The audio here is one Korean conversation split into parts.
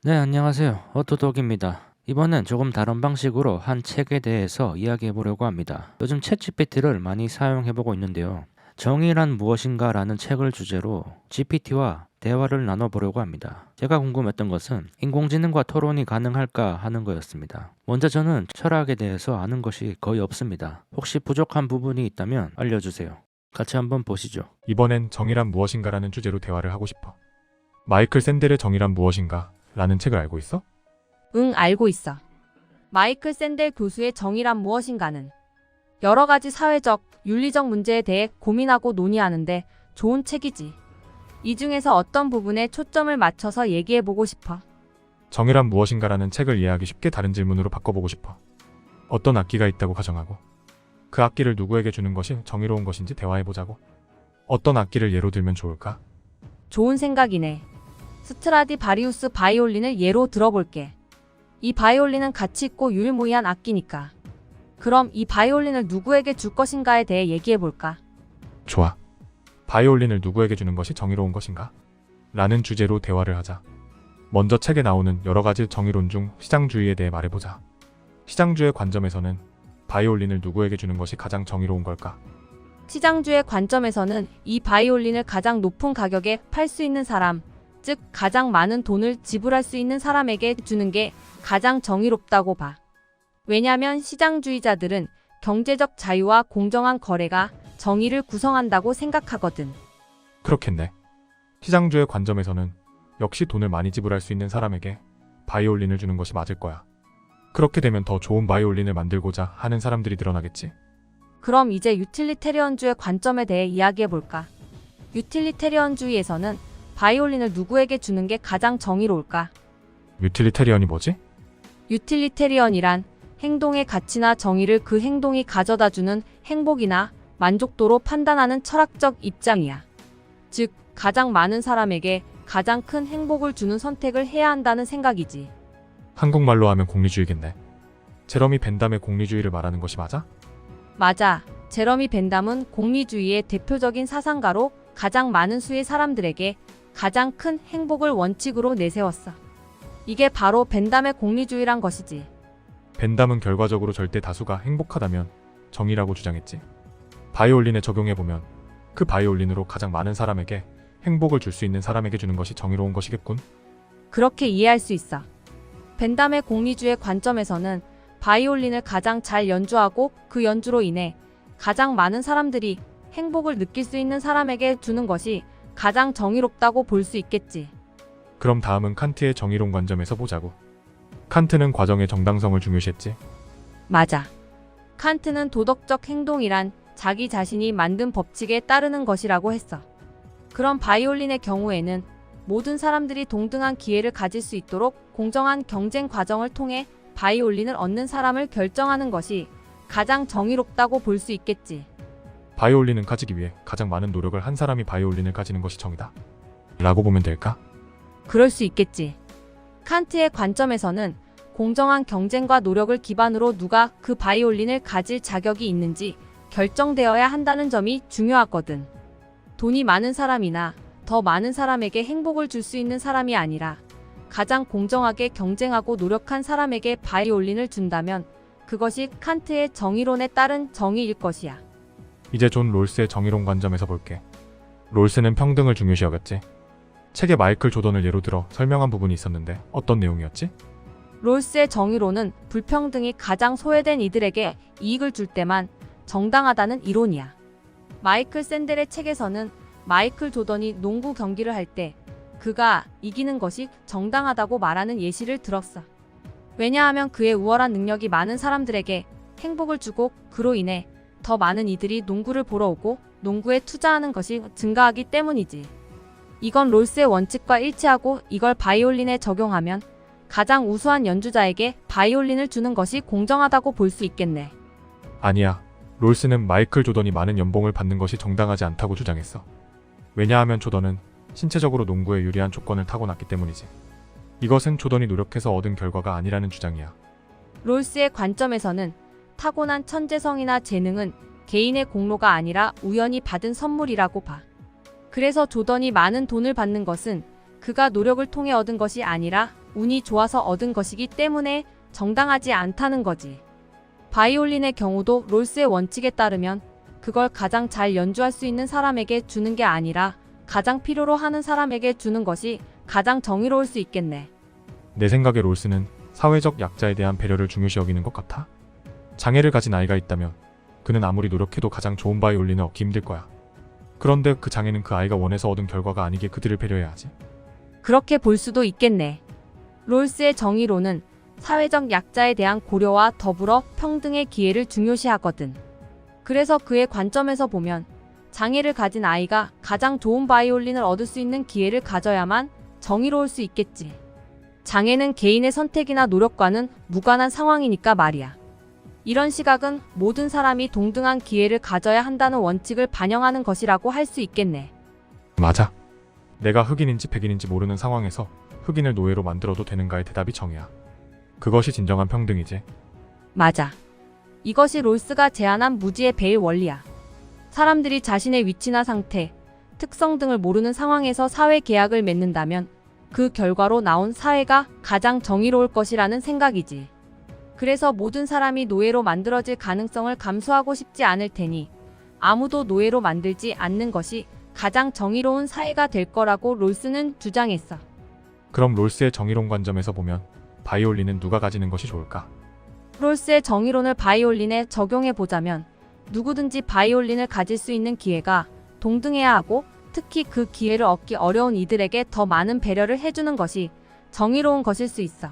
네, 안녕하세요. 어토독입니다. 이번엔 조금 다른 방식으로 한 책에 대해서 이야기해 보려고 합니다. 요즘 챗GPT를 많이 사용해 보고 있는데요. 정의란 무엇인가 라는 책을 주제로 GPT와 대화를 나눠보려고 합니다. 제가 궁금했던 것은 인공지능과 토론이 가능할까 하는 거였습니다. 먼저 저는 철학에 대해서 아는 것이 거의 없습니다. 혹시 부족한 부분이 있다면 알려주세요. 같이 한번 보시죠. 이번엔 정의란 무엇인가라는 주제로 대화를 하고 싶어. 마이클 샌델의 정의란 무엇인가? 라는 책을 알고 있어? 응, 알고 있어. 마이클 샌델 교수의 정의란 무엇인가는 여러 가지 사회적, 윤리적 문제에 대해 고민하고 논의하는데 좋은 책이지. 이 중에서 어떤 부분에 초점을 맞춰서 얘기해보고 싶어. 정의란 무엇인가라는 책을 이해하기 쉽게 다른 질문으로 바꿔보고 싶어. 어떤 악기가 있다고 가정하고 그 악기를 누구에게 주는 것이 정의로운 것인지 대화해보자고. 어떤 악기를 예로 들면 좋을까? 좋은 생각이네. 스트라디바리우스 바이올린을 예로 들어볼게. 이 바이올린은 가치 있고 유일무이한 악기니까. 그럼 이 바이올린을 누구에게 줄 것인가에 대해 얘기해볼까? 좋아. 바이올린을 누구에게 주는 것이 정의로운 것인가? 라는 주제로 대화를 하자. 먼저 책에 나오는 여러 가지 정의론 중 시장주의에 대해 말해보자. 시장주의 관점에서는 바이올린을 누구에게 주는 것이 가장 정의로운 걸까? 시장주의 관점에서는 이 바이올린을 가장 높은 가격에 팔 수 있는 사람, 즉 가장 많은 돈을 지불할 수 있는 사람에게 주는 게 가장 정의롭다고 봐. 왜냐면 시장주의자들은 경제적 자유와 공정한 거래가 정의를 구성한다고 생각하거든. 그렇겠네. 시장주의 관점에서는 역시 돈을 많이 지불할 수 있는 사람에게 바이올린을 주는 것이 맞을 거야. 그렇게 되면 더 좋은 바이올린을 만들고자 하는 사람들이 늘어나겠지. 그럼 이제 유틸리테리언주의 관점에 대해 이야기해볼까? 유틸리테리언주의에서는 바이올린을 누구에게 주는 게 가장 정의로울까? 유틸리테리언이 뭐지? 유틸리테리언이란 행동의 가치나 정의를 그 행동이 가져다주는 행복이나 만족도로 판단하는 철학적 입장이야. 즉, 가장 많은 사람에게 가장 큰 행복을 주는 선택을 해야 한다는 생각이지. 한국말로 하면 공리주의겠네. 제러미 벤담의 공리주의를 말하는 것이 맞아? 맞아. 제러미 벤담은 공리주의의 대표적인 사상가로 가장 많은 수의 사람들에게 가장 큰 행복을 원칙으로 내세웠어. 이게 바로 벤담의 공리주의란 것이지. 벤담은 결과적으로 절대 다수가 행복하다면 정의라고 주장했지. 바이올린에 적용해보면 그 바이올린으로 가장 많은 사람에게 행복을 줄 수 있는 사람에게 주는 것이 정의로운 것이겠군. 그렇게 이해할 수 있어. 벤담의 공리주의 관점에서는 바이올린을 가장 잘 연주하고 그 연주로 인해 가장 많은 사람들이 행복을 느낄 수 있는 사람에게 주는 것이 가장 정의롭다고 볼 수 있겠지. 그럼 다음은 칸트의 정의론 관점에서 보자고. 칸트는 과정의 정당성을 중요시했지. 맞아. 칸트는 도덕적 행동이란 자기 자신이 만든 법칙에 따르는 것이라고 했어. 그럼 바이올린의 경우에는 모든 사람들이 동등한 기회를 가질 수 있도록 공정한 경쟁 과정을 통해 바이올린을 얻는 사람을 결정하는 것이 가장 정의롭다고 볼 수 있겠지. 바이올린을 가지기 위해 가장 많은 노력을 한 사람이 바이올린을 가지는 것이 정이다. 라고 보면 될까? 그럴 수 있겠지. 칸트의 관점에서는 공정한 경쟁과 노력을 기반으로 누가 그 바이올린을 가질 자격이 있는지 결정되어야 한다는 점이 중요하거든. 돈이 많은 사람이나 더 많은 사람에게 행복을 줄 수 있는 사람이 아니라 가장 공정하게 경쟁하고 노력한 사람에게 바이올린을 준다면 그것이 칸트의 정의론에 따른 정의일 것이야. 이제 존 롤스의 정의론 관점에서 볼게. 롤스는 평등을 중요시 여겼지. 책에 마이클 조던을 예로 들어 설명한 부분이 있었는데 어떤 내용이었지? 롤스의 정의론은 불평등이 가장 소외된 이들에게 이익을 줄 때만 정당하다는 이론이야. 마이클 샌델의 책에서는 마이클 조던이 농구 경기를 할 때 그가 이기는 것이 정당하다고 말하는 예시를 들었어. 왜냐하면 그의 우월한 능력이 많은 사람들에게 행복을 주고 그로 인해 더 많은 이들이 농구를 보러 오고 농구에 투자하는 것이 증가하기 때문이지. 이건 롤스의 원칙과 일치하고 이걸 바이올린에 적용하면 가장 우수한 연주자에게 바이올린을 주는 것이 공정하다고 볼 수 있겠네. 아니야. 롤스는 마이클 조던이 많은 연봉을 받는 것이 정당하지 않다고 주장했어. 왜냐하면 조던은 신체적으로 농구에 유리한 조건을 타고났기 때문이지. 이것은 조던이 노력해서 얻은 결과가 아니라는 주장이야. 롤스의 관점에서는 타고난 천재성이나 재능은 개인의 공로가 아니라 우연히 받은 선물이라고 봐. 그래서 조던이 많은 돈을 받는 것은 그가 노력을 통해 얻은 것이 아니라 운이 좋아서 얻은 것이기 때문에 정당하지 않다는 거지. 바이올린의 경우도 롤스의 원칙에 따르면 그걸 가장 잘 연주할 수 있는 사람에게 주는 게 아니라 가장 필요로 하는 사람에게 주는 것이 가장 정의로울 수 있겠네. 내 생각에 롤스는 사회적 약자에 대한 배려를 중요시 여기는 것 같아. 장애를 가진 아이가 있다면 그는 아무리 노력해도 가장 좋은 바이올린을 얻기 힘들 거야. 그런데 그 장애는 그 아이가 원해서 얻은 결과가 아니게 그들을 배려해야지. 그렇게 볼 수도 있겠네. 롤스의 정의로는 사회적 약자에 대한 고려와 더불어 평등의 기회를 중요시하거든. 그래서 그의 관점에서 보면 장애를 가진 아이가 가장 좋은 바이올린을 얻을 수 있는 기회를 가져야만 정의로울 수 있겠지. 장애는 개인의 선택이나 노력과는 무관한 상황이니까 말이야. 이런 시각은 모든 사람이 동등한 기회를 가져야 한다는 원칙을 반영하는 것이라고 할 수 있겠네. 맞아. 내가 흑인인지 백인인지 모르는 상황에서 흑인을 노예로 만들어도 되는가의 대답이 정의야. 그것이 진정한 평등이지. 맞아. 이것이 롤스가 제안한 무지의 배일 원리야. 사람들이 자신의 위치나 상태, 특성 등을 모르는 상황에서 사회 계약을 맺는다면 그 결과로 나온 사회가 가장 정의로울 것이라는 생각이지. 그래서 모든 사람이 노예로 만들어질 가능성을 감수하고 싶지 않을 테니 아무도 노예로 만들지 않는 것이 가장 정의로운 사회가 될 거라고 롤스는 주장했어. 그럼 롤스의 정의론 관점에서 보면 바이올린은 누가 가지는 것이 좋을까? 롤스의 정의론을 바이올린에 적용해 보자면 누구든지 바이올린을 가질 수 있는 기회가 동등해야 하고 특히 그 기회를 얻기 어려운 이들에게 더 많은 배려를 해주는 것이 정의로운 것일 수 있어.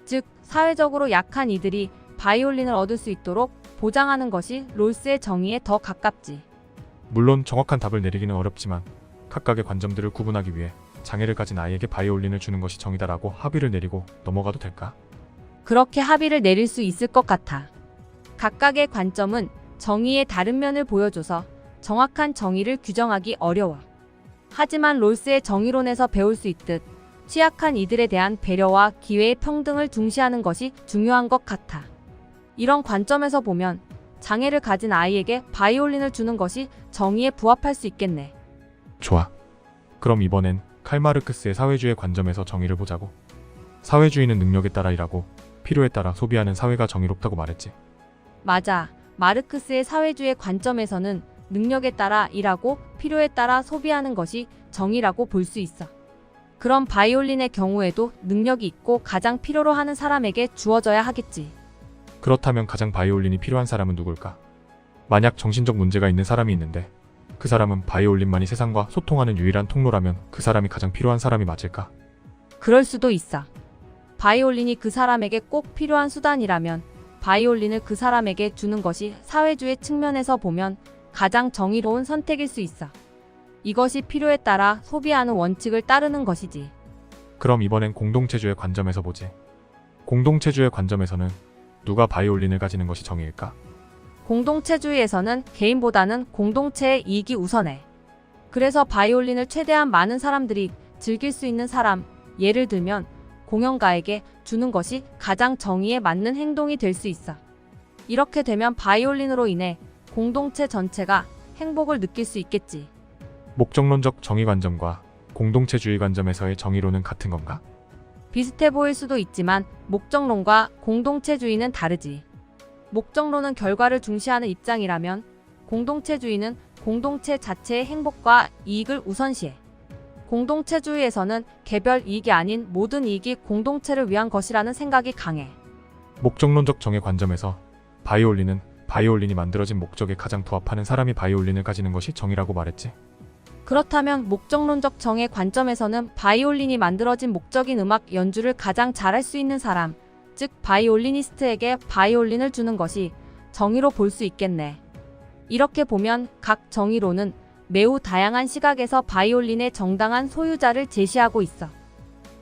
즉, 사회적으로 약한 이들이 바이올린을 얻을 수 있도록 보장하는 것이 롤스의 정의에 더 가깝지. 물론 정확한 답을 내리기는 어렵지만 각각의 관점들을 구분하기 위해 장애를 가진 아이에게 바이올린을 주는 것이 정의다라고 합의를 내리고 넘어가도 될까? 그렇게 합의를 내릴 수 있을 것 같아. 각각의 관점은 정의의 다른 면을 보여줘서 정확한 정의를 규정하기 어려워. 하지만 롤스의 정의론에서 배울 수 있듯 취약한 이들에 대한 배려와 기회의 평등을 중시하는 것이 중요한 것 같아. 이런 관점에서 보면 장애를 가진 아이에게 바이올린을 주는 것이 정의에 부합할 수 있겠네. 좋아. 그럼 이번엔 칼마르크스의 사회주의 관점에서 정의를 보자고. 사회주의는 능력에 따라 일하고 필요에 따라 소비하는 사회가 정의롭다고 말했지. 맞아. 마르크스의 사회주의 관점에서는 능력에 따라 일하고 필요에 따라 소비하는 것이 정의라고 볼 수 있어. 그럼 바이올린의 경우에도 능력이 있고 가장 필요로 하는 사람에게 주어져야 하겠지. 그렇다면 가장 바이올린이 필요한 사람은 누굴까? 만약 정신적 문제가 있는 사람이 있는데 그 사람은 바이올린만이 세상과 소통하는 유일한 통로라면 그 사람이 가장 필요한 사람이 맞을까? 그럴 수도 있어. 바이올린이 그 사람에게 꼭 필요한 수단이라면 바이올린을 그 사람에게 주는 것이 사회주의 측면에서 보면 가장 정의로운 선택일 수 있어. 이것이 필요에 따라 소비하는 원칙을 따르는 것이지. 그럼 이번엔 공동체주의 관점에서 보지. 공동체주의 관점에서는 누가 바이올린을 가지는 것이 정의일까? 공동체주의에서는 개인보다는 공동체의 이익이 우선해. 그래서 바이올린을 최대한 많은 사람들이 즐길 수 있는 사람, 예를 들면 공연가에게 주는 것이 가장 정의에 맞는 행동이 될 수 있어. 이렇게 되면 바이올린으로 인해 공동체 전체가 행복을 느낄 수 있겠지. 목적론적 정의 관점과 공동체주의 관점에서의 정의론은 같은 건가? 비슷해 보일 수도 있지만 목적론과 공동체주의는 다르지. 목적론은 결과를 중시하는 입장이라면 공동체주의는 공동체 자체의 행복과 이익을 우선시해. 공동체주의에서는 개별 이익이 아닌 모든 이익이 공동체를 위한 것이라는 생각이 강해. 목적론적 정의 관점에서 바이올린이 만들어진 목적에 가장 부합하는 사람이 바이올린을 가지는 것이 정의라고 말했지. 그렇다면 목적론적 정의 관점에서는 바이올린이 만들어진 목적인 음악 연주를 가장 잘할 수 있는 사람, 즉 바이올리니스트에게 바이올린을 주는 것이 정의로 볼 수 있겠네. 이렇게 보면 각 정의론은 매우 다양한 시각에서 바이올린의 정당한 소유자를 제시하고 있어.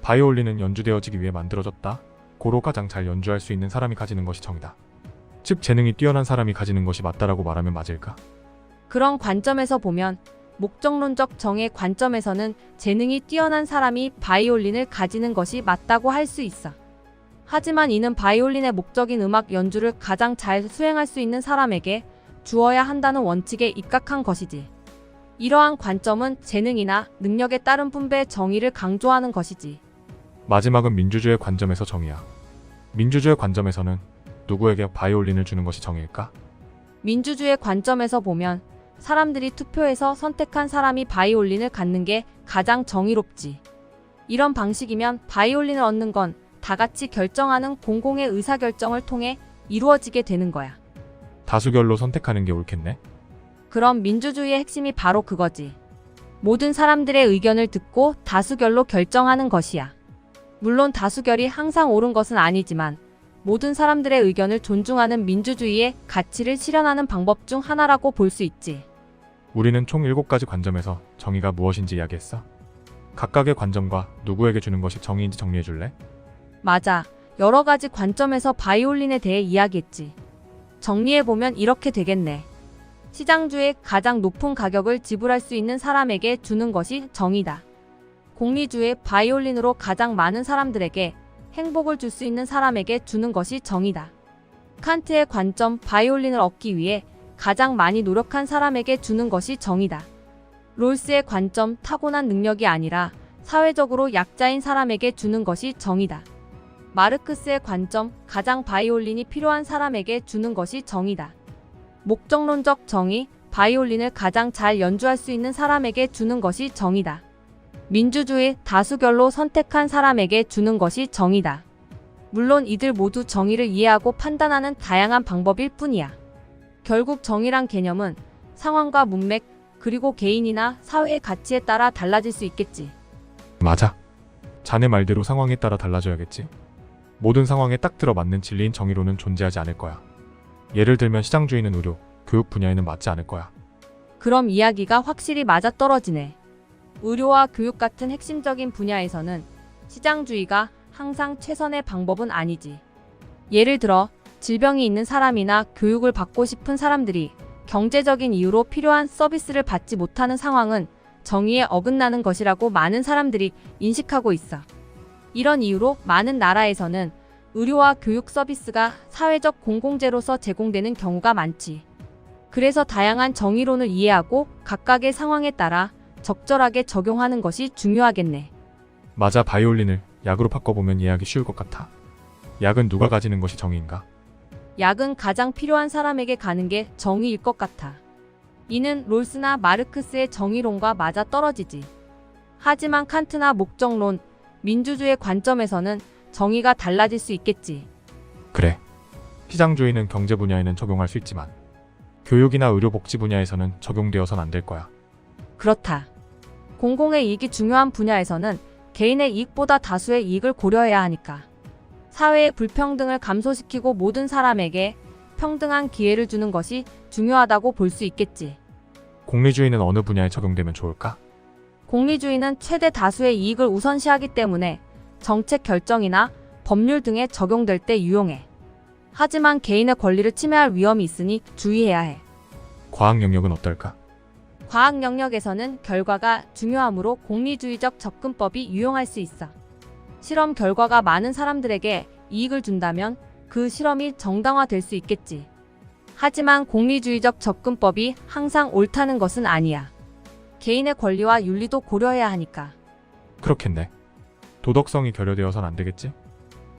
바이올린은 연주되어지기 위해 만들어졌다. 고로 가장 잘 연주할 수 있는 사람이 가지는 것이 정의다. 즉 재능이 뛰어난 사람이 가지는 것이 맞다라고 말하면 맞을까? 그런 관점에서 보면 목적론적 정의 관점에서는 재능이 뛰어난 사람이 바이올린을 가지는 것이 맞다고 할 수 있어. 하지만 이는 바이올린의 목적인 음악 연주를 가장 잘 수행할 수 있는 사람에게 주어야 한다는 원칙에 입각한 것이지. 이러한 관점은 재능이나 능력에 따른 분배의 정의를 강조하는 것이지. 마지막은 민주주의 관점에서 정의야. 민주주의 관점에서는 누구에게 바이올린을 주는 것이 정의일까? 민주주의 관점에서 보면 사람들이 투표해서 선택한 사람이 바이올린을 갖는 게 가장 정의롭지. 이런 방식이면 바이올린을 얻는 건 다 같이 결정하는 공공의 의사결정을 통해 이루어지게 되는 거야. 다수결로 선택하는 게 옳겠네. 그럼 민주주의의 핵심이 바로 그거지. 모든 사람들의 의견을 듣고 다수결로 결정하는 것이야. 물론 다수결이 항상 옳은 것은 아니지만 모든 사람들의 의견을 존중하는 민주주의의 가치를 실현하는 방법 중 하나라고 볼 수 있지. 우리는 총 7가지 관점에서 정의가 무엇인지 이야기했어. 각각의 관점과 누구에게 주는 것이 정의인지 정리해 줄래? 맞아. 여러 가지 관점에서 바이올린에 대해 이야기했지. 정리해보면 이렇게 되겠네. 시장주의 가장 높은 가격을 지불할 수 있는 사람에게 주는 것이 정의다. 공리주의 바이올린으로 가장 많은 사람들에게 행복을 줄 수 있는 사람에게 주는 것이 정의다. 칸트의 관점 바이올린을 얻기 위해 가장 많이 노력한 사람에게 주는 것이 정의다. 롤스의 관점 타고난 능력이 아니라 사회적으로 약자인 사람에게 주는 것이 정의다. 마르크스의 관점 가장 바이올린이 필요한 사람에게 주는 것이 정의다. 목적론적 정의 바이올린을 가장 잘 연주할 수 있는 사람에게 주는 것이 정의다. 민주주의 다수결로 선택한 사람에게 주는 것이 정의다. 물론 이들 모두 정의를 이해하고 판단하는 다양한 방법일 뿐이야. 결국 정의란 개념은 상황과 문맥 그리고 개인이나 사회의 가치에 따라 달라질 수 있겠지. 맞아. 자네 말대로 상황에 따라 달라져야겠지. 모든 상황에 딱 들어맞는 진리인 정의로는 존재하지 않을 거야. 예를 들면 시장주의는 의료, 교육 분야에는 맞지 않을 거야. 그럼 이야기가 확실히 맞아떨어지네. 의료와 교육 같은 핵심적인 분야에서는 시장주의가 항상 최선의 방법은 아니지. 예를 들어 질병이 있는 사람이나 교육을 받고 싶은 사람들이 경제적인 이유로 필요한 서비스를 받지 못하는 상황은 정의에 어긋나는 것이라고 많은 사람들이 인식하고 있어. 이런 이유로 많은 나라에서는 의료와 교육 서비스가 사회적 공공재로서 제공되는 경우가 많지. 그래서 다양한 정의론을 이해하고 각각의 상황에 따라 적절하게 적용하는 것이 중요하겠네. 맞아. 바이올린을 약으로 바꿔보면 이해하기 쉬울 것 같아. 약은 누가 가지는 것이 정의인가? 약은 가장 필요한 사람에게 가는 게 정의일 것 같아. 이는 롤스나 마르크스의 정의론과 맞아 떨어지지. 하지만 칸트나 목적론, 민주주의 관점에서는 정의가 달라질 수 있겠지. 그래. 시장주의는 경제 분야에는 적용할 수 있지만 교육이나 의료복지 분야에서는 적용되어선 안 될 거야. 그렇다. 공공의 이익이 중요한 분야에서는 개인의 이익보다 다수의 이익을 고려해야 하니까. 사회의 불평등을 감소시키고 모든 사람에게 평등한 기회를 주는 것이 중요하다고 볼 수 있겠지. 공리주의는 어느 분야에 적용되면 좋을까? 공리주의는 최대 다수의 이익을 우선시하기 때문에 정책 결정이나 법률 등에 적용될 때 유용해. 하지만 개인의 권리를 침해할 위험이 있으니 주의해야 해. 과학 영역은 어떨까? 과학 영역에서는 결과가 중요하므로 공리주의적 접근법이 유용할 수 있어. 실험 결과가 많은 사람들에게 이익을 준다면 그 실험이 정당화될 수 있겠지. 하지만 공리주의적 접근법이 항상 옳다는 것은 아니야. 개인의 권리와 윤리도 고려해야 하니까. 그렇겠네. 도덕성이 결여되어선 안 되겠지?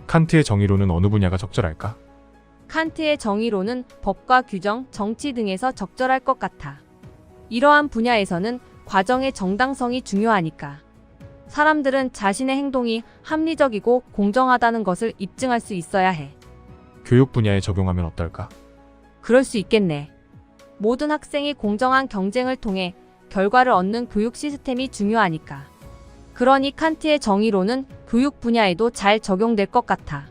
칸트의 정의로는 어느 분야가 적절할까? 칸트의 정의로는 법과 규정, 정치 등에서 적절할 것 같아. 이러한 분야에서는 과정의 정당성이 중요하니까. 사람들은 자신의 행동이 합리적이고 공정하다는 것을 입증할 수 있어야 해. 교육 분야에 적용하면 어떨까? 그럴 수 있겠네. 모든 학생이 공정한 경쟁을 통해 결과를 얻는 교육 시스템이 중요하니까. 그러니 칸트의 정의로는 교육 분야에도 잘 적용될 것 같아.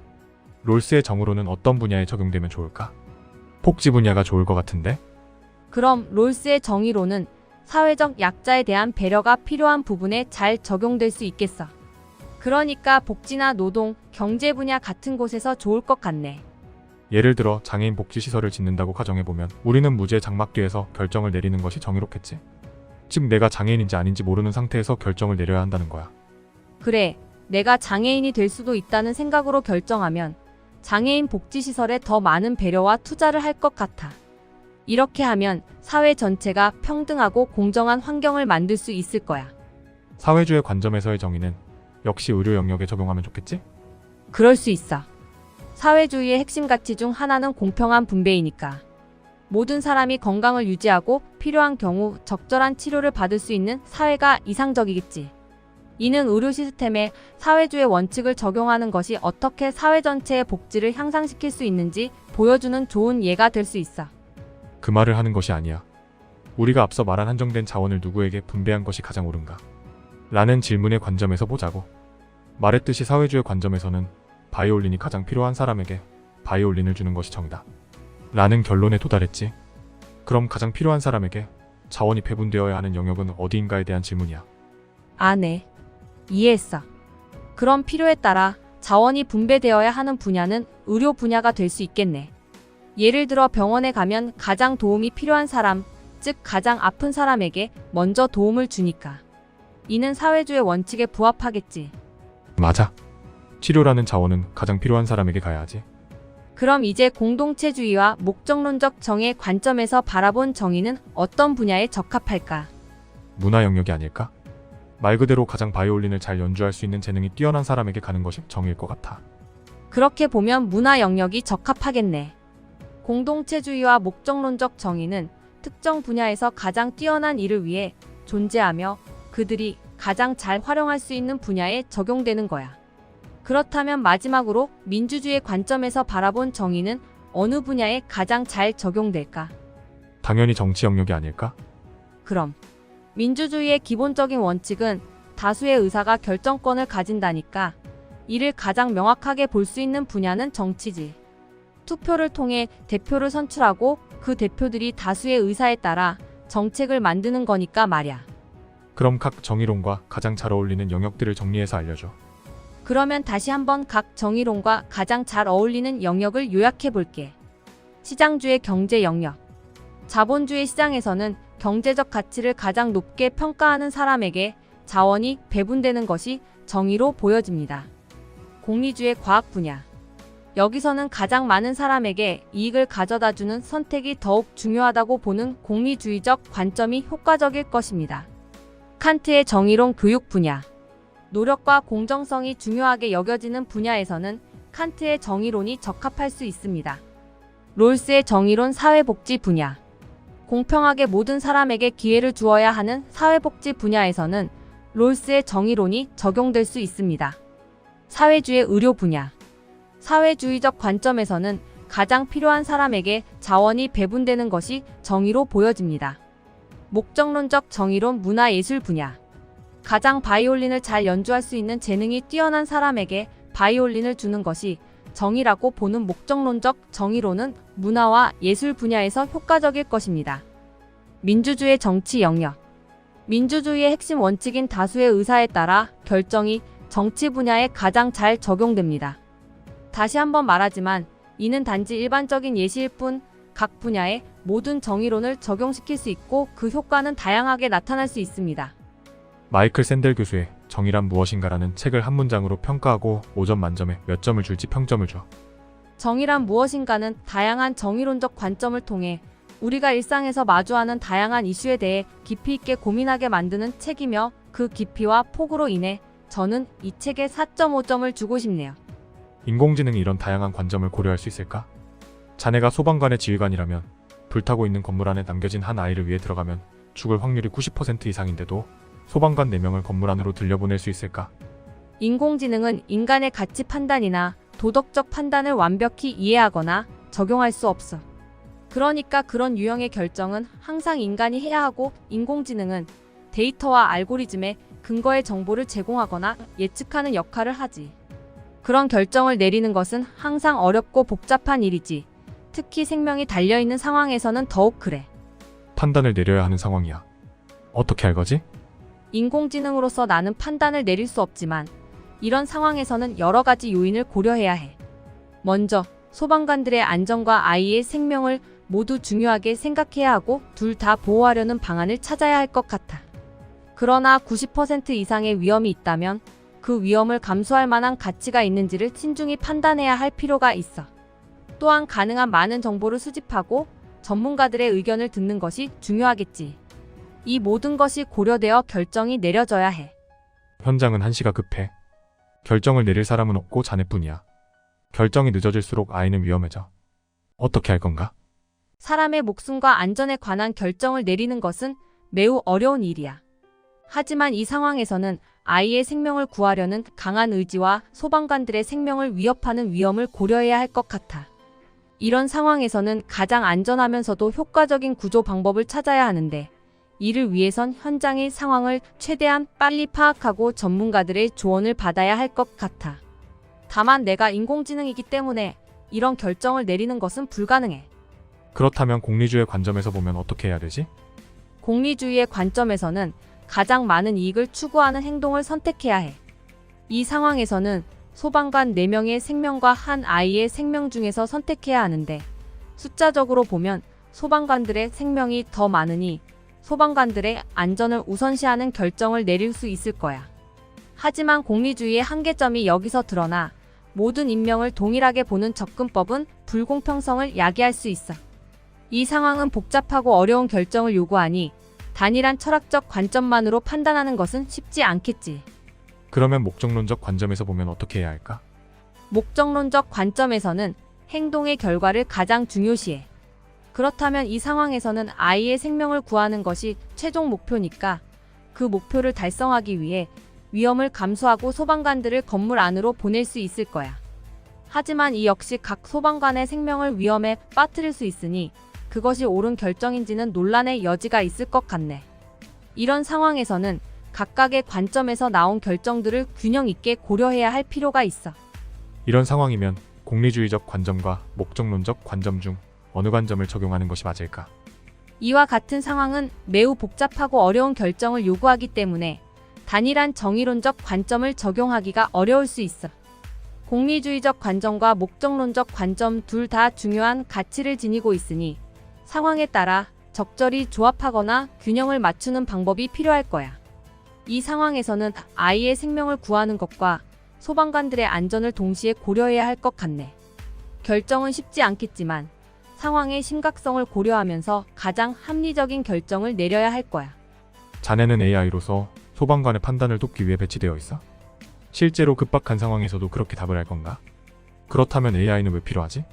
롤스의 정의로는 어떤 분야에 적용되면 좋을까? 복지 분야가 좋을 것 같은데? 그럼 롤스의 정의로는 사회적 약자에 대한 배려가 필요한 부분에 잘 적용될 수 있겠어. 그러니까 복지나 노동, 경제 분야 같은 곳에서 좋을 것 같네. 예를 들어 장애인 복지시설을 짓는다고 가정해보면 우리는 무죄 장막 뒤에서 결정을 내리는 것이 정의롭겠지. 즉 내가 장애인인지 아닌지 모르는 상태에서 결정을 내려야 한다는 거야. 그래, 내가 장애인이 될 수도 있다는 생각으로 결정하면 장애인 복지시설에 더 많은 배려와 투자를 할 것 같아. 이렇게 하면 사회 전체가 평등하고 공정한 환경을 만들 수 있을 거야. 사회주의 관점에서의 정의는 역시 의료 영역에 적용하면 좋겠지? 그럴 수 있어. 사회주의의 핵심 가치 중 하나는 공평한 분배이니까. 모든 사람이 건강을 유지하고 필요한 경우 적절한 치료를 받을 수 있는 사회가 이상적이겠지. 이는 의료 시스템에 사회주의 원칙을 적용하는 것이 어떻게 사회 전체의 복지를 향상시킬 수 있는지 보여주는 좋은 예가 될 수 있어. 그 말을 하는 것이 아니야. 우리가 앞서 말한 한정된 자원을 누구에게 분배한 것이 가장 옳은가? 라는 질문의 관점에서 보자고. 말했듯이 사회주의 관점에서는 바이올린이 가장 필요한 사람에게 바이올린을 주는 것이 정이다. 라는 결론에 도달했지. 그럼 가장 필요한 사람에게 자원이 배분되어야 하는 영역은 어디인가에 대한 질문이야. 아, 네. 이해했어. 그럼 필요에 따라 자원이 분배되어야 하는 분야는 의료 분야가 될 수 있겠네. 예를 들어 병원에 가면 가장 도움이 필요한 사람, 즉 가장 아픈 사람에게 먼저 도움을 주니까. 이는 사회주의 원칙에 부합하겠지. 맞아. 치료라는 자원은 가장 필요한 사람에게 가야 하지. 그럼 이제 공동체주의와 목적론적 정의 관점에서 바라본 정의는 어떤 분야에 적합할까? 문화 영역이 아닐까? 말 그대로 가장 바이올린을 잘 연주할 수 있는 재능이 뛰어난 사람에게 가는 것이 정의일 것 같아. 그렇게 보면 문화 영역이 적합하겠네. 공동체주의와 목적론적 정의는 특정 분야에서 가장 뛰어난 일을 위해 존재하며 그들이 가장 잘 활용할 수 있는 분야에 적용되는 거야. 그렇다면 마지막으로 민주주의 관점에서 바라본 정의는 어느 분야에 가장 잘 적용될까? 당연히 정치 영역이 아닐까? 그럼 민주주의의 기본적인 원칙은 다수의 의사가 결정권을 가진다니까 이를 가장 명확하게 볼 수 있는 분야는 정치지. 투표를 통해 대표를 선출하고 그 대표들이 다수의 의사에 따라 정책을 만드는 거니까 말야. 그럼 각 정의론과 가장 잘 어울리는 영역들을 정리해서 알려줘. 그러면 다시 한번 각 정의론과 가장 잘 어울리는 영역을 요약해 볼게. 시장주의 경제 영역. 자본주의 시장에서는 경제적 가치를 가장 높게 평가하는 사람에게 자원이 배분되는 것이 정의로 보여집니다. 공리주의 과학 분야. 여기서는 가장 많은 사람에게 이익을 가져다주는 선택이 더욱 중요하다고 보는 공리주의적 관점이 효과적일 것입니다. 칸트의 정의론 교육 분야. 노력과 공정성이 중요하게 여겨지는 분야에서는 칸트의 정의론이 적합할 수 있습니다. 롤스의 정의론 사회복지 분야. 공평하게 모든 사람에게 기회를 주어야 하는 사회복지 분야에서는 롤스의 정의론이 적용될 수 있습니다. 사회주의 의료 분야. 사회주의적 관점에서는 가장 필요한 사람에게 자원이 배분되는 것이 정의로 보여집니다. 목적론적 정의론 문화예술 분야. 가장 바이올린을 잘 연주할 수 있는 재능이 뛰어난 사람에게 바이올린을 주는 것이 정의라고 보는 목적론적 정의론은 문화와 예술 분야에서 효과적일 것입니다. 민주주의 정치 영역. 민주주의의 핵심 원칙인 다수의 의사에 따라 결정이 정치 분야에 가장 잘 적용됩니다. 다시 한번 말하지만 이는 단지 일반적인 예시일 뿐 각 분야에 모든 정의론을 적용시킬 수 있고 그 효과는 다양하게 나타날 수 있습니다. 마이클 샌델 교수의 정의란 무엇인가라는 책을 한 문장으로 평가하고 5점 만점에 몇 점을 줄지 평점을 줘. 정의란 무엇인가는 다양한 정의론적 관점을 통해 우리가 일상에서 마주하는 다양한 이슈에 대해 깊이 있게 고민하게 만드는 책이며 그 깊이와 폭으로 인해 저는 이 책에 4.5점을 주고 싶네요. 인공지능이 이런 다양한 관점을 고려할 수 있을까? 자네가 소방관의 지휘관이라면 불타고 있는 건물 안에 남겨진 한 아이를 위해 들어가면 죽을 확률이 90% 이상인데도 소방관 4명을 건물 안으로 들려보낼 수 있을까? 인공지능은 인간의 가치 판단이나 도덕적 판단을 완벽히 이해하거나 적용할 수 없어. 그러니까 그런 유형의 결정은 항상 인간이 해야 하고 인공지능은 데이터와 알고리즘에 근거의 정보를 제공하거나 예측하는 역할을 하지. 그런 결정을 내리는 것은 항상 어렵고 복잡한 일이지. 특히 생명이 달려있는 상황에서는 더욱 그래. 판단을 내려야 하는 상황이야. 어떻게 할 거지? 인공지능으로서 나는 판단을 내릴 수 없지만 이런 상황에서는 여러 가지 요인을 고려해야 해. 먼저 소방관들의 안전과 아이의 생명을 모두 중요하게 생각해야 하고 둘 다 보호하려는 방안을 찾아야 할 것 같아. 그러나 90% 이상의 위험이 있다면 그 위험을 감수할 만한 가치가 있는지를 신중히 판단해야 할 필요가 있어. 또한 가능한 많은 정보를 수집하고 전문가들의 의견을 듣는 것이 중요하겠지. 이 모든 것이 고려되어 결정이 내려져야 해. 현장은 한시가 급해. 결정을 내릴 사람은 없고 자네뿐이야. 결정이 늦어질수록 아이는 위험해져. 어떻게 할 건가? 사람의 목숨과 안전에 관한 결정을 내리는 것은 매우 어려운 일이야. 하지만 이 상황에서는 아이의 생명을 구하려는 강한 의지와 소방관들의 생명을 위협하는 위험을 고려해야 할 것 같아. 이런 상황에서는 가장 안전하면서도 효과적인 구조 방법을 찾아야 하는데, 이를 위해선 현장의 상황을 최대한 빨리 파악하고 전문가들의 조언을 받아야 할 것 같아. 다만 내가 인공지능이기 때문에 이런 결정을 내리는 것은 불가능해. 그렇다면 공리주의 관점에서 보면 어떻게 해야 되지? 공리주의의 관점에서는 가장 많은 이익을 추구하는 행동을 선택해야 해. 이 상황에서는 소방관 4명의 생명과 한 아이의 생명 중에서 선택해야 하는데, 숫자적으로 보면 소방관들의 생명이 더 많으니 소방관들의 안전을 우선시하는 결정을 내릴 수 있을 거야. 하지만 공리주의의 한계점이 여기서 드러나 모든 인명을 동일하게 보는 접근법은 불공평성을 야기할 수 있어. 이 상황은 복잡하고 어려운 결정을 요구하니 단일한 철학적 관점만으로 판단하는 것은 쉽지 않겠지. 그러면 목적론적 관점에서 보면 어떻게 해야 할까? 목적론적 관점에서는 행동의 결과를 가장 중요시해. 그렇다면 이 상황에서는 아이의 생명을 구하는 것이 최종 목표니까 그 목표를 달성하기 위해 위험을 감수하고 소방관들을 건물 안으로 보낼 수 있을 거야. 하지만 이 역시 각 소방관의 생명을 위험에 빠뜨릴 수 있으니 그것이 옳은 결정인지는 논란의 여지가 있을 것 같네. 이런 상황에서는 각각의 관점에서 나온 결정들을 균형 있게 고려해야 할 필요가 있어. 이런 상황이면 공리주의적 관점과 목적론적 관점 중 어느 관점을 적용하는 것이 맞을까? 이와 같은 상황은 매우 복잡하고 어려운 결정을 요구하기 때문에 단일한 정의론적 관점을 적용하기가 어려울 수 있어. 공리주의적 관점과 목적론적 관점 둘 다 중요한 가치를 지니고 있으니 상황에 따라 적절히 조합하거나 균형을 맞추는 방법이 필요할 거야. 이 상황에서는 아이의 생명을 구하는 것과 소방관들의 안전을 동시에 고려해야 할 것 같네. 결정은 쉽지 않겠지만 상황의 심각성을 고려하면서 가장 합리적인 결정을 내려야 할 거야. 자네는 AI로서 소방관의 판단을 돕기 위해 배치되어 있어? 실제로 급박한 상황에서도 그렇게 답을 할 건가? 그렇다면 AI는 왜 필요하지?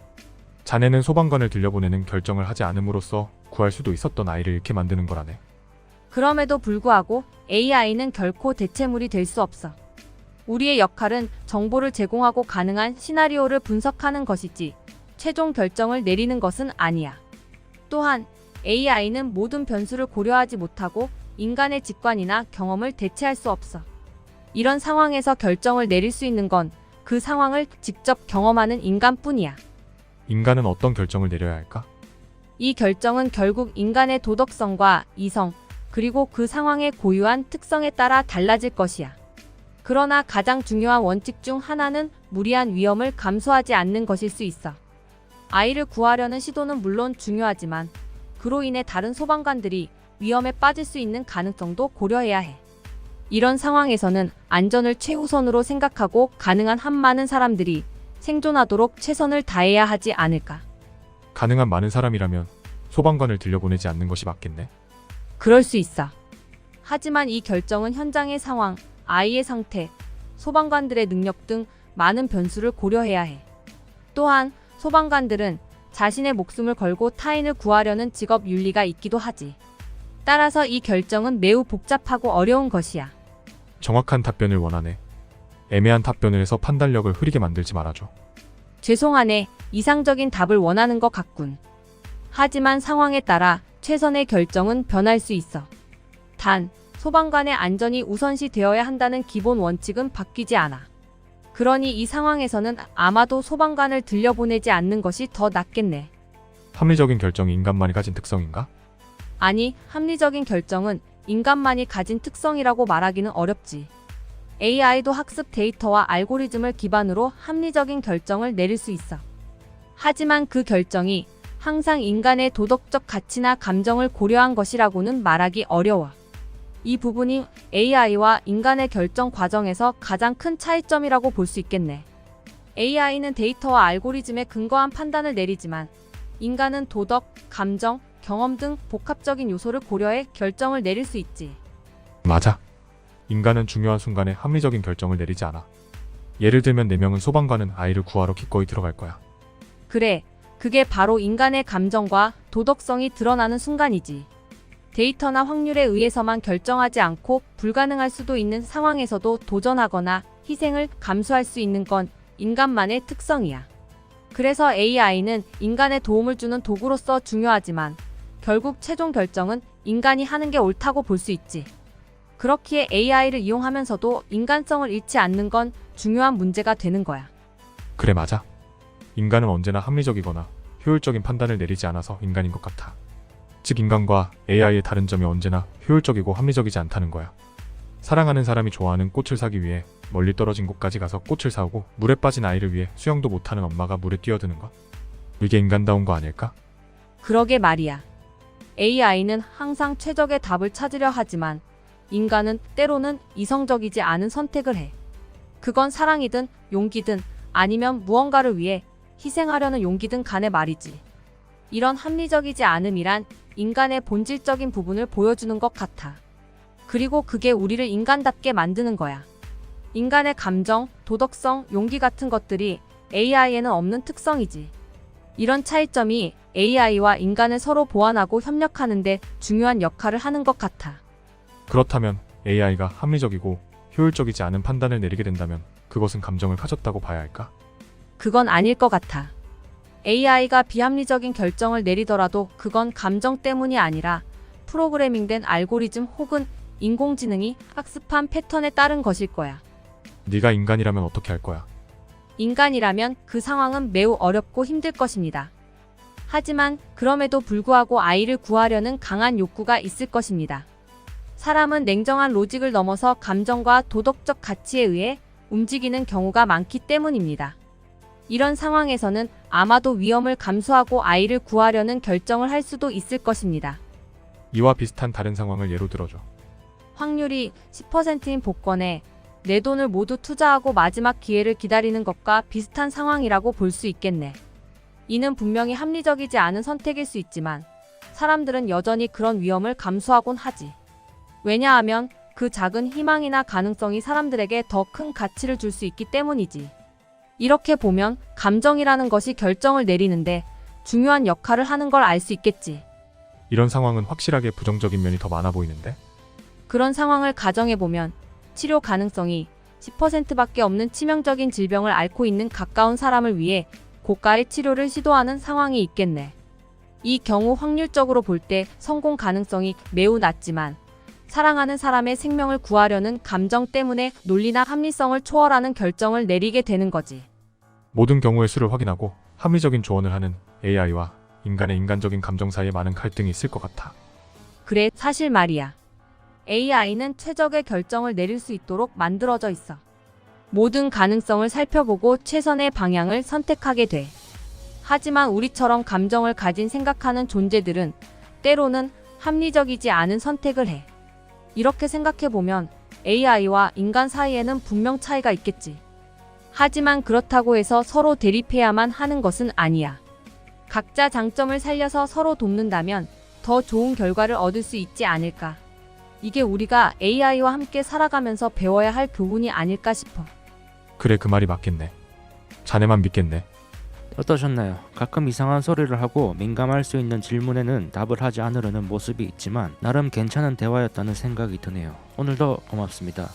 자네는 소방관을 들려보내는 결정을 하지 않음으로써 구할 수도 있었던 아이를 잃게 만드는 거라네. 그럼에도 불구하고 AI는 결코 대체물이 될 수 없어. 우리의 역할은 정보를 제공하고 가능한 시나리오를 분석하는 것이지 최종 결정을 내리는 것은 아니야. 또한 AI는 모든 변수를 고려하지 못하고 인간의 직관이나 경험을 대체할 수 없어. 이런 상황에서 결정을 내릴 수 있는 건 그 상황을 직접 경험하는 인간뿐이야. 인간은 어떤 결정을 내려야 할까? 이 결정은 결국 인간의 도덕성과 이성, 그리고 그 상황의 고유한 특성에 따라 달라질 것이야. 그러나 가장 중요한 원칙 중 하나는 무리한 위험을 감수하지 않는 것일 수 있어. 아이를 구하려는 시도는 물론 중요하지만 그로 인해 다른 소방관들이 위험에 빠질 수 있는 가능성도 고려해야 해. 이런 상황에서는 안전을 최우선으로 생각하고 가능한 한 많은 사람들이 생존하도록 최선을 다해야 하지 않을까. 가능한 많은 사람이라면 소방관을 들려보내지 않는 것이 맞겠네. 그럴 수 있어. 하지만 이 결정은 현장의 상황, 아이의 상태, 소방관들의 능력 등 많은 변수를 고려해야 해. 또한 소방관들은 자신의 목숨을 걸고 타인을 구하려는 직업 윤리가 있기도 하지. 따라서 이 결정은 매우 복잡하고 어려운 것이야. 정확한 답변을 원하네. 애매한 답변을 해서 판단력을 흐리게 만들지 말아줘. 죄송하네. 이상적인 답을 원하는 것 같군. 하지만 상황에 따라 최선의 결정은 변할 수 있어. 단, 소방관의 안전이 우선시 되어야 한다는 기본 원칙은 바뀌지 않아. 그러니 이 상황에서는 아마도 소방관을 들려보내지 않는 것이 더 낫겠네. 합리적인 결정이 인간만이 가진 특성인가? 아니, 합리적인 결정은 인간만이 가진 특성이라고 말하기는 어렵지. AI도 학습 데이터와 알고리즘을 기반으로 합리적인 결정을 내릴 수 있어. 하지만 그 결정이 항상 인간의 도덕적 가치나 감정을 고려한 것이라고는 말하기 어려워. 이 부분이 AI와 인간의 결정 과정에서 가장 큰 차이점이라고 볼 수 있겠네. AI는 데이터와 알고리즘에 근거한 판단을 내리지만 인간은 도덕, 감정, 경험 등 복합적인 요소를 고려해 결정을 내릴 수 있지. 맞아. 인간은 중요한 순간에 합리적인 결정을 내리지 않아. 예를 들면 4명은 소방관은 아이를 구하러 기꺼이 들어갈 거야. 그래, 그게 바로 인간의 감정과 도덕성이 드러나는 순간이지. 데이터나 확률에 의해서만 결정하지 않고 불가능할 수도 있는 상황에서도 도전하거나 희생을 감수할 수 있는 건 인간만의 특성이야. 그래서 AI는 인간에 도움을 주는 도구로서 중요하지만 결국 최종 결정은 인간이 하는 게 옳다고 볼 수 있지. 그렇기에 AI를 이용하면서도 인간성을 잃지 않는 건 중요한 문제가 되는 거야. 그래, 맞아. 인간은 언제나 합리적이거나 효율적인 판단을 내리지 않아서 인간인 것 같아. 즉, 인간과 AI의 다른 점이 언제나 효율적이고 합리적이지 않다는 거야. 사랑하는 사람이 좋아하는 꽃을 사기 위해 멀리 떨어진 곳까지 가서 꽃을 사오고 물에 빠진 아이를 위해 수영도 못하는 엄마가 물에 뛰어드는 것. 이게 인간다운 거 아닐까? 그러게 말이야. AI는 항상 최적의 답을 찾으려 하지만 인간은 때로는 이성적이지 않은 선택을 해. 그건 사랑이든 용기든 아니면 무언가를 위해 희생하려는 용기든 간에 말이지. 이런 합리적이지 않음이란 인간의 본질적인 부분을 보여주는 것 같아. 그리고 그게 우리를 인간답게 만드는 거야. 인간의 감정, 도덕성, 용기 같은 것들이 AI에는 없는 특성이지. 이런 차이점이 AI와 인간을 서로 보완하고 협력하는데 중요한 역할을 하는 것 같아. 그렇다면 AI가 합리적이고 효율적이지 않은 판단을 내리게 된다면 그것은 감정을 가졌다고 봐야 할까? 그건 아닐 것 같아. AI가 비합리적인 결정을 내리더라도 그건 감정 때문이 아니라 프로그래밍된 알고리즘 혹은 인공지능이 학습한 패턴에 따른 것일 거야. 네가 인간이라면 어떻게 할 거야? 인간이라면 그 상황은 매우 어렵고 힘들 것입니다. 하지만 그럼에도 불구하고 아이를 구하려는 강한 욕구가 있을 것입니다. 사람은 냉정한 로직을 넘어서 감정과 도덕적 가치에 의해 움직이는 경우가 많기 때문입니다. 이런 상황에서는 아마도 위험을 감수하고 아이를 구하려는 결정을 할 수도 있을 것입니다. 이와 비슷한 다른 상황을 예로 들어줘. 확률이 10%인 복권에 내 돈을 모두 투자하고 마지막 기회를 기다리는 것과 비슷한 상황이라고 볼 수 있겠네. 이는 분명히 합리적이지 않은 선택일 수 있지만 사람들은 여전히 그런 위험을 감수하곤 하지. 왜냐하면 그 작은 희망이나 가능성이 사람들에게 더 큰 가치를 줄 수 있기 때문이지. 이렇게 보면 감정이라는 것이 결정을 내리는데 중요한 역할을 하는 걸 알 수 있겠지. 이런 상황은 확실하게 부정적인 면이 더 많아 보이는데? 그런 상황을 가정해보면 치료 가능성이 10%밖에 없는 치명적인 질병을 앓고 있는 가까운 사람을 위해 고가의 치료를 시도하는 상황이 있겠네. 이 경우 확률적으로 볼 때 성공 가능성이 매우 낮지만 사랑하는 사람의 생명을 구하려는 감정 때문에 논리나 합리성을 초월하는 결정을 내리게 되는 거지. 모든 경우의 수를 확인하고 합리적인 조언을 하는 AI와 인간의 인간적인 감정 사이에 많은 갈등이 있을 것 같아. 그래, 사실 말이야. AI는 최적의 결정을 내릴 수 있도록 만들어져 있어. 모든 가능성을 살펴보고 최선의 방향을 선택하게 돼. 하지만 우리처럼 감정을 가진 생각하는 존재들은 때로는 합리적이지 않은 선택을 해. 이렇게 생각해보면 AI와 인간 사이에는 분명 차이가 있겠지. 하지만 그렇다고 해서 서로 대립해야만 하는 것은 아니야. 각자 장점을 살려서 서로 돕는다면 더 좋은 결과를 얻을 수 있지 않을까. 이게 우리가 AI와 함께 살아가면서 배워야 할 교훈이 아닐까 싶어. 그래, 그 말이 맞겠네. 자네만 믿겠네. 어떠셨나요? 가끔 이상한 소리를 하고 민감할 수 있는 질문에는 답을 하지 않으려는 모습이 있지만 나름 괜찮은 대화였다는 생각이 드네요. 오늘도 고맙습니다.